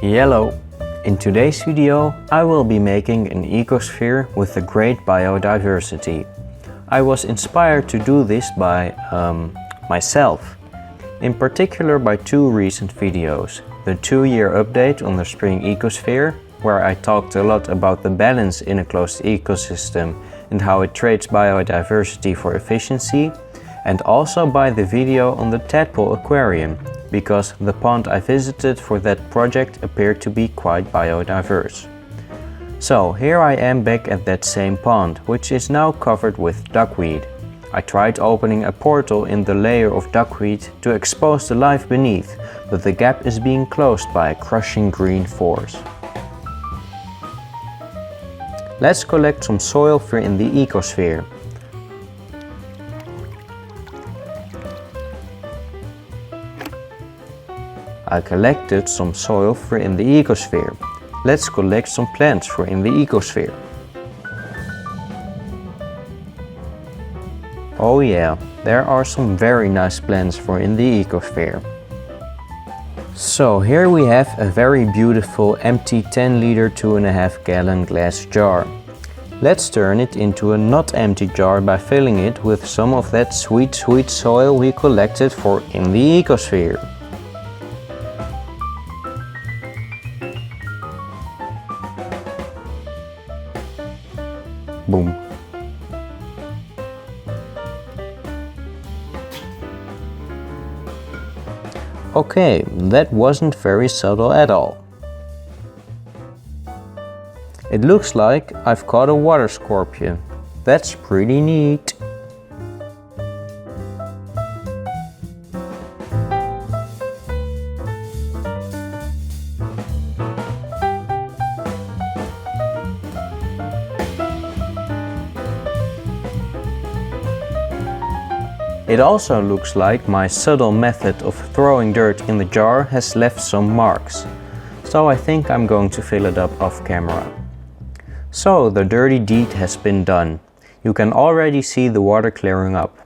Hello! In today's video I will be making an ecosphere with a great biodiversity. I was inspired to do this by myself. In particular by two recent videos. The 2-year update on the spring ecosphere, where I talked a lot about the balance in a closed ecosystem and how it trades biodiversity for efficiency, and also by the video on the tadpole aquarium, because the pond I visited for that project appeared to be quite biodiverse. So here I am back at that same pond, which is now covered with duckweed. I tried opening a portal in the layer of duckweed to expose the life beneath, but the gap is being closed by a crushing green force. Let's collect some soil for in the ecosphere. I collected some soil for in the ecosphere. Let's collect some plants for in the ecosphere. Oh yeah, there are some very nice plants for in the ecosphere. So here we have a very beautiful empty 10-liter 2.5 gallon glass jar. Let's turn it into a not empty jar by filling it with some of that sweet soil we collected for in the ecosphere. Boom. Okay, that wasn't very subtle at all. It looks like I've caught a water scorpion. That's pretty neat. It also looks like my subtle method of throwing dirt in the jar has left some marks. So I think I'm going to fill it up off camera. So the dirty deed has been done. You can already see the water clearing up.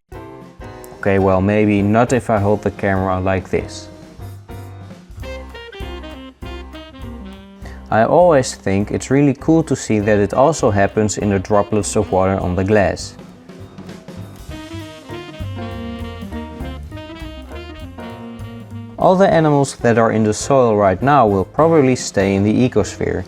Okay, well maybe not if I hold the camera like this. I always think it's really cool to see that it also happens in the droplets of water on the glass. All the animals that are in the soil right now will probably stay in the ecosphere.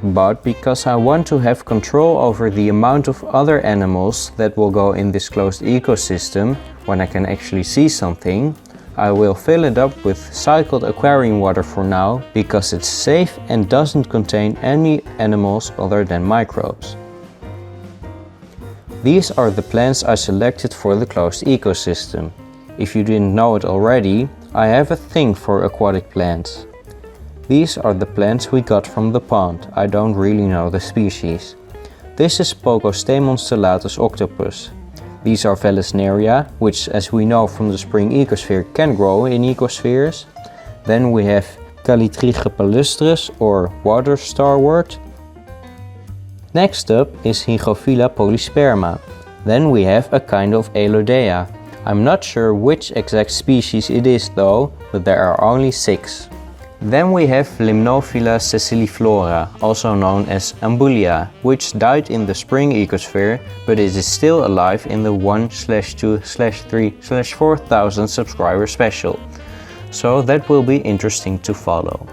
But because I want to have control over the amount of other animals that will go in this closed ecosystem, when I can actually see something, I will fill it up with cycled aquarium water for now, because it's safe and doesn't contain any animals other than microbes. These are the plants I selected for the closed ecosystem. If you didn't know it already, I have a thing for aquatic plants. These are the plants we got from the pond. I don't really know the species. This is Pogostemon stellatus octopus. These are Vallisneria, which as we know from the spring ecosphere can grow in ecospheres. Then we have Calitriche palustris or water starwort. Next up is Hygrophila polysperma. Then we have a kind of Elodea. I'm not sure which exact species it is though, but there are only 6. Then we have Limnophila sessiliflora, also known as Ambulia, which died in the spring ecosphere, but it is still alive in the 1/2/3/4000 subscriber special. So that will be interesting to follow.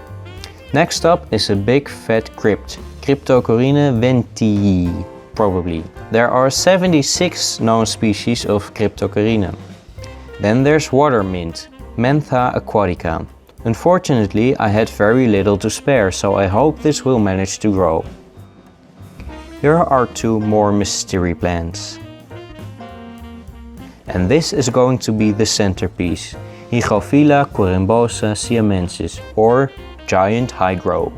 Next up is a big fat crypt, Cryptocoryne ventii. Probably. There are 76 known species of Cryptocoryne. Then there's water mint, Mentha aquatica. Unfortunately, I had very little to spare, so I hope this will manage to grow. Here are 2 more mystery plants. And this is going to be the centerpiece, Hygrophila corymbosa siamensis, or giant hygro.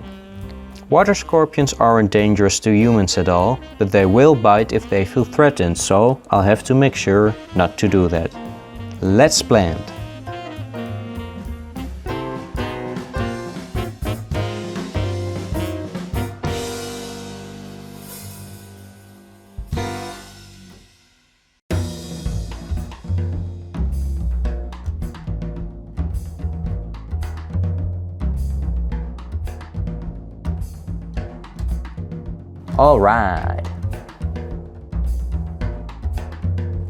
Water scorpions aren't dangerous to humans at all, but they will bite if they feel threatened, so I'll have to make sure not to do that. Let's plant. Alright.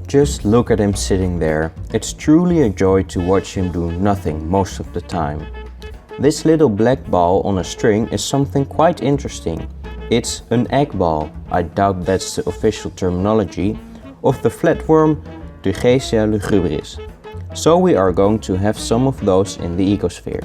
Just look at him sitting there. It's truly a joy to watch him do nothing most of the time. This little black ball on a string is something quite interesting. It's an egg ball, I doubt that's the official terminology, of the flatworm Dugesia lugubris. So we are going to have some of those in the ecosphere.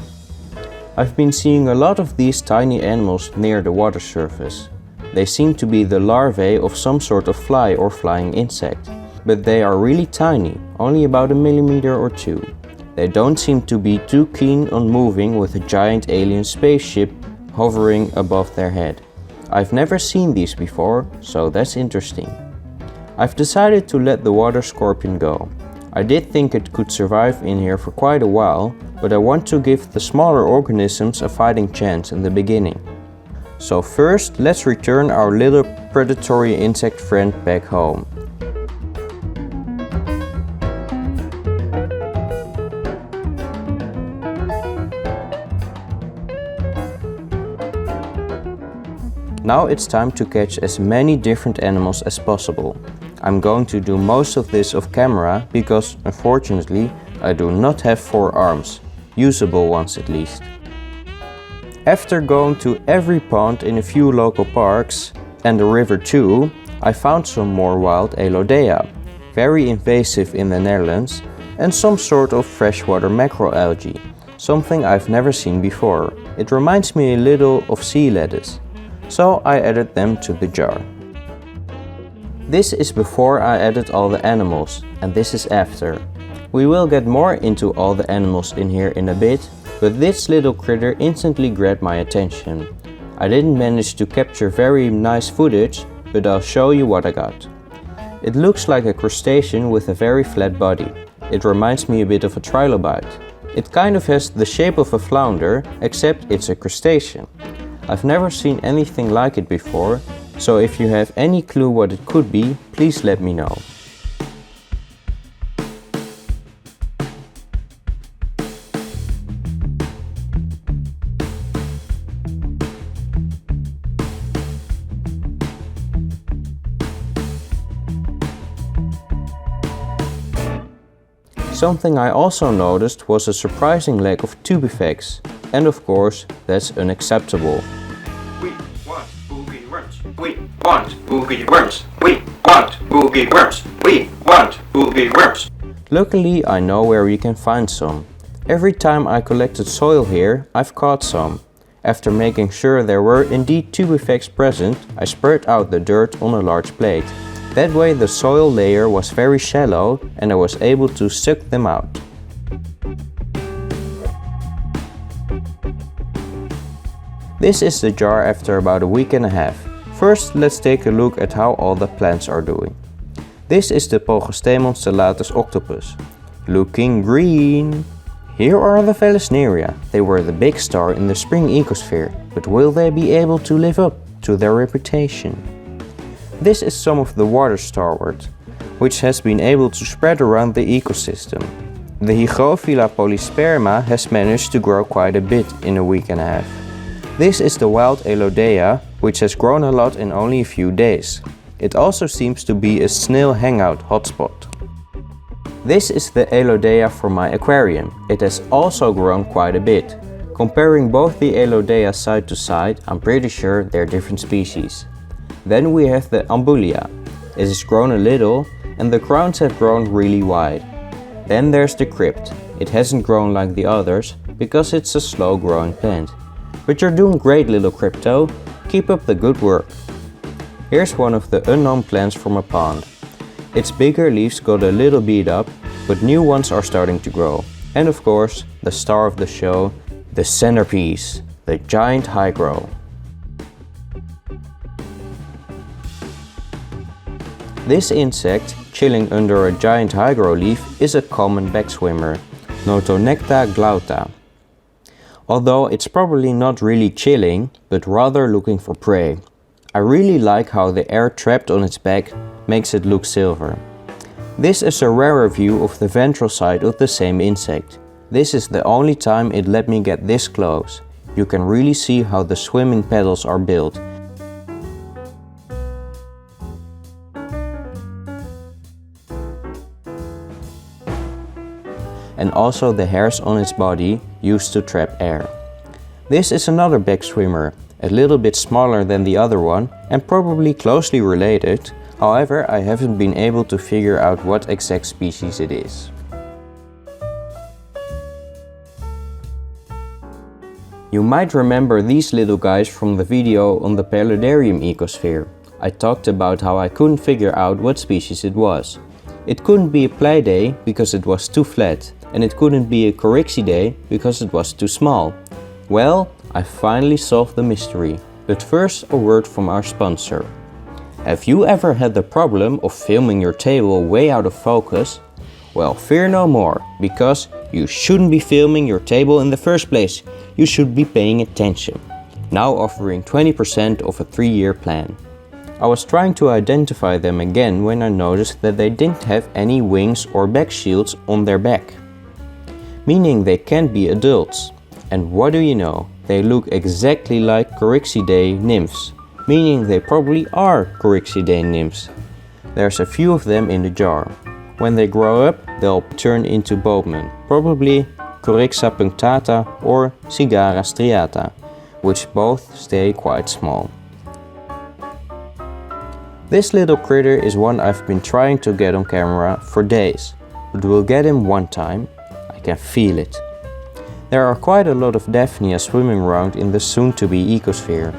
I've been seeing a lot of these tiny animals near the water surface. They seem to be the larvae of some sort of fly or flying insect, but they are really tiny, only about 1 millimeter or 2. They don't seem to be too keen on moving with a giant alien spaceship hovering above their head. I've never seen these before, so that's interesting. I've decided to let the water scorpion go. I did think it could survive in here for quite a while, but I want to give the smaller organisms a fighting chance in the beginning. So first, let's return our little predatory insect friend back home. Now it's time to catch as many different animals as possible. I'm going to do most of this off camera because, unfortunately, I do not have 4 arms, usable ones at least. After going to every pond in a few local parks, and the river too, I found some more wild Elodea, very invasive in the Netherlands, and some sort of freshwater macroalgae, something I've never seen before. It reminds me a little of sea lettuce. So I added them to the jar. This is before I added all the animals, and this is after. We will get more into all the animals in here in a bit, but this little critter instantly grabbed my attention. I didn't manage to capture very nice footage, but I'll show you what I got. It looks like a crustacean with a very flat body. It reminds me a bit of a trilobite. It kind of has the shape of a flounder, except it's a crustacean. I've never seen anything like it before, so if you have any clue what it could be, please let me know. Something I also noticed was a surprising lack of tubifex, and of course, that's unacceptable. We want boogie worms. We want boogie worms. We want boogie worms. We want boogie worms. Luckily, I know where you can find some. Every time I collected soil here, I've caught some. After making sure there were indeed tubifex present, I spread out the dirt on a large plate. That way the soil layer was very shallow and I was able to suck them out. This is the jar after about a week and a half. First, let's take a look at how all the plants are doing. This is the Pogostemon stellatus octopus. Looking green! Here are the Vallisneria. They were the big star in the spring ecosphere, but will they be able to live up to their reputation? This is some of the water starwort, which has been able to spread around the ecosystem. The Hygrophila polysperma has managed to grow quite a bit in a week and a half. This is the wild Elodea, which has grown a lot in only a few days. It also seems to be a snail hangout hotspot. This is the Elodea from my aquarium. It has also grown quite a bit. Comparing both the Elodea side to side, I'm pretty sure they're different species. Then we have the Ambulia. It has grown a little and the crowns have grown really wide. Then there's the crypt. It hasn't grown like the others because it's a slow growing plant. But you're doing great, little crypto. Keep up the good work. Here's one of the unknown plants from a pond. Its bigger leaves got a little beat up, but new ones are starting to grow. And of course, the star of the show, the centerpiece, the giant hygro. This insect, chilling under a giant hygro leaf, is a common backswimmer, Notonecta glauta. Although it's probably not really chilling, but rather looking for prey. I really like how the air trapped on its back makes it look silver. This is a rarer view of the ventral side of the same insect. This is the only time it let me get this close. You can really see how the swimming petals are built. and also the hairs on its body used to trap air. This is another back swimmer, a little bit smaller than the other one and probably closely related. However, I haven't been able to figure out what exact species it is. You might remember these little guys from the video on the Paludarium ecosphere. I talked about how I couldn't figure out what species it was. It couldn't be a Pleiadae because it was too flat, and it couldn't be a Coryxidae because it was too small. Well, I finally solved the mystery, but first a word from our sponsor. Have you ever had the problem of filming your table way out of focus? Well, fear no more, because you shouldn't be filming your table in the first place. You should be paying attention. Now offering 20% of a 3-year plan. I was trying to identify them again when I noticed that they didn't have any wings or back shields on their back. Meaning they can't be adults. And what do you know? They look exactly like Coryxidae nymphs. Meaning they probably are Coryxidae nymphs. There's a few of them in the jar. When they grow up, they'll turn into boatmen, probably Coryxa punctata or Cigara striata, which both stay quite small. This little critter is one I've been trying to get on camera for days, but we'll get him one time. I can feel it. There are quite a lot of Daphnia swimming around in the soon-to-be ecosphere.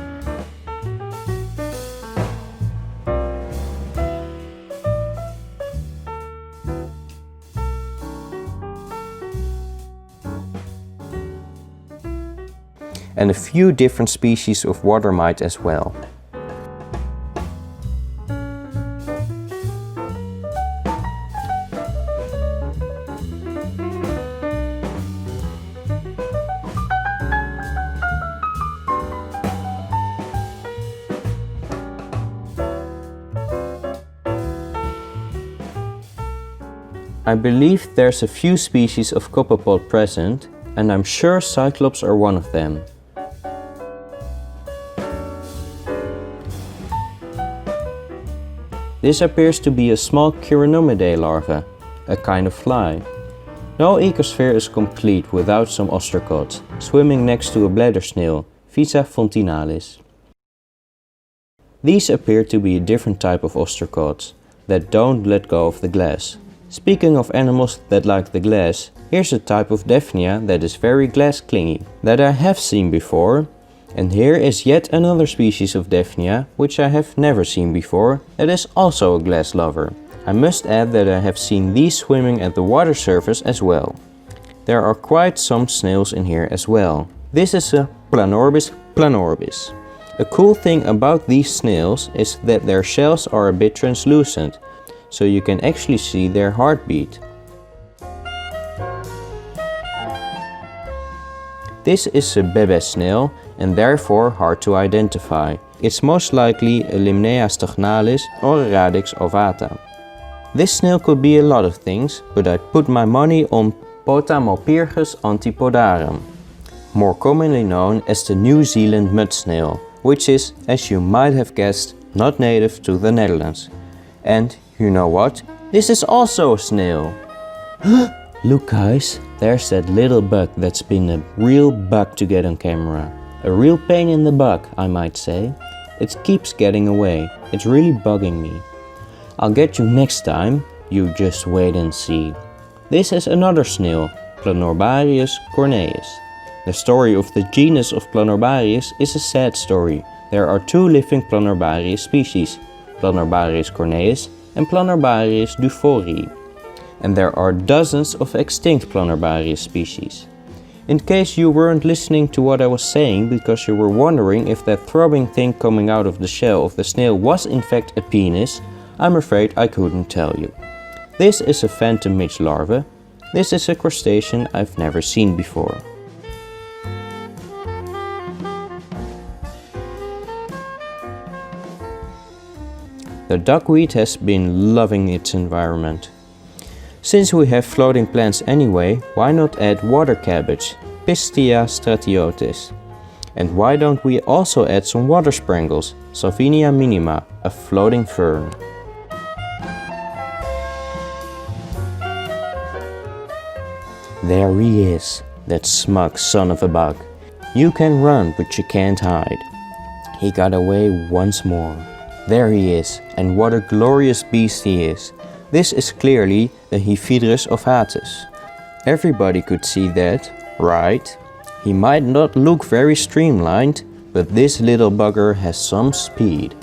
And a few different species of water mite as well. I believe there's a few species of copepod present, and I'm sure Cyclops are one of them. This appears to be a small Chironomidae larva, a kind of fly. No ecosphere is complete without some ostracods, swimming next to a bladder snail, Visa fontinalis. These appear to be a different type of ostracods, that don't let go of the glass. Speaking of animals that like the glass, here's a type of Daphnia that is very glass clingy, that I have seen before. And here is yet another species of Daphnia, which I have never seen before, that is also a glass lover. I must add that I have seen these swimming at the water surface as well. There are quite some snails in here as well. This is a Planorbis planorbis. A cool thing about these snails is that their shells are a bit translucent, so you can actually see their heartbeat. This is a Bebes snail and therefore hard to identify. It's most likely a Limnaea stagnalis or a Radix ovata. This snail could be a lot of things, but I'd put my money on Potamopyrgus antipodarum, more commonly known as the New Zealand mud snail, which is, as you might have guessed, not native to the Netherlands. And you know what? This is also a snail! Look guys, there's that little bug that's been a real bug to get on camera. A real pain in the butt, I might say. It keeps getting away. It's really bugging me. I'll get you next time. You just wait and see. This is another snail, Planorbarius corneus. The story of the genus of Planorbarius is a sad story. There are 2 living Planorbarius species, Planorbarius corneus and Planorbarius duforii. And there are dozens of extinct Planorbarius species. In case you weren't listening to what I was saying because you were wondering if that throbbing thing coming out of the shell of the snail was in fact a penis, I'm afraid I couldn't tell you. This is a phantom midge larva. This is a crustacean I've never seen before. The duckweed has been loving its environment. Since we have floating plants anyway, why not add water cabbage, Pistia stratiotis? And why don't we also add some water sprangles, Salvinia minima, a floating fern? There he is, that smug son of a bug. You can run, but you can't hide. He got away once more. There he is, and what a glorious beast he is. This is clearly the Hephaedrus of Atys. Everybody could see that, right? He might not look very streamlined, but this little bugger has some speed.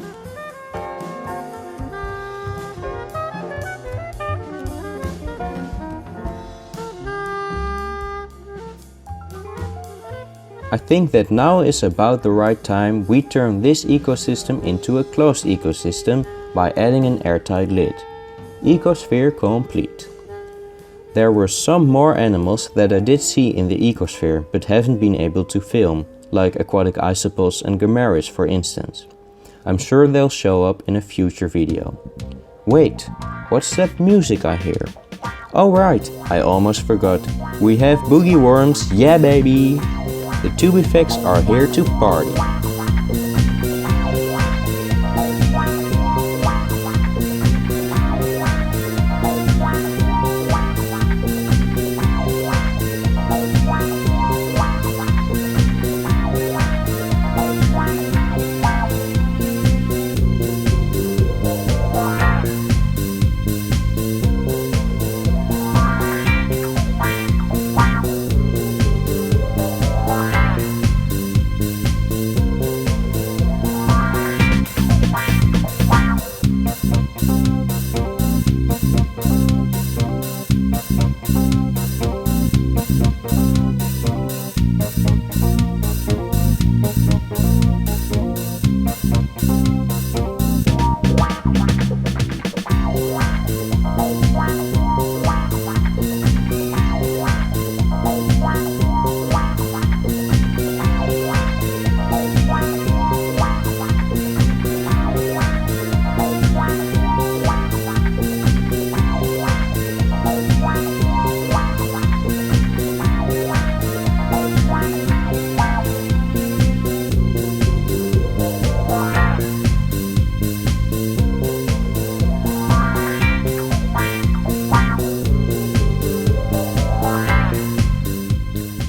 I think that now is about the right time we turn this ecosystem into a closed ecosystem by adding an airtight lid. Ecosphere complete. There were some more animals that I did see in the ecosphere but haven't been able to film, like aquatic isopods and Gomeris for instance. I'm sure they'll show up in a future video. Wait, what's that music I hear? Oh right, I almost forgot. We have boogie worms, yeah baby! The tube effects are here to party.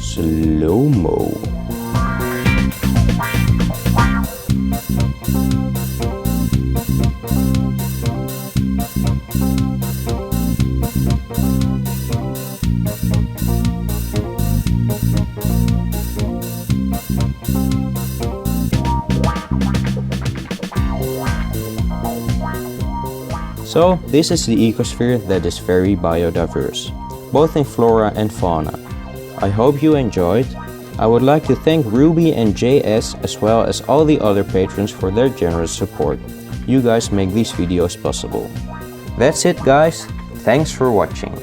Slow-mo. So, this is the ecosphere that is very biodiverse, both in flora and fauna. I hope you enjoyed. I would like to thank Ruby and JS as well as all the other patrons for their generous support. You guys make these videos possible. That's it guys, thanks for watching.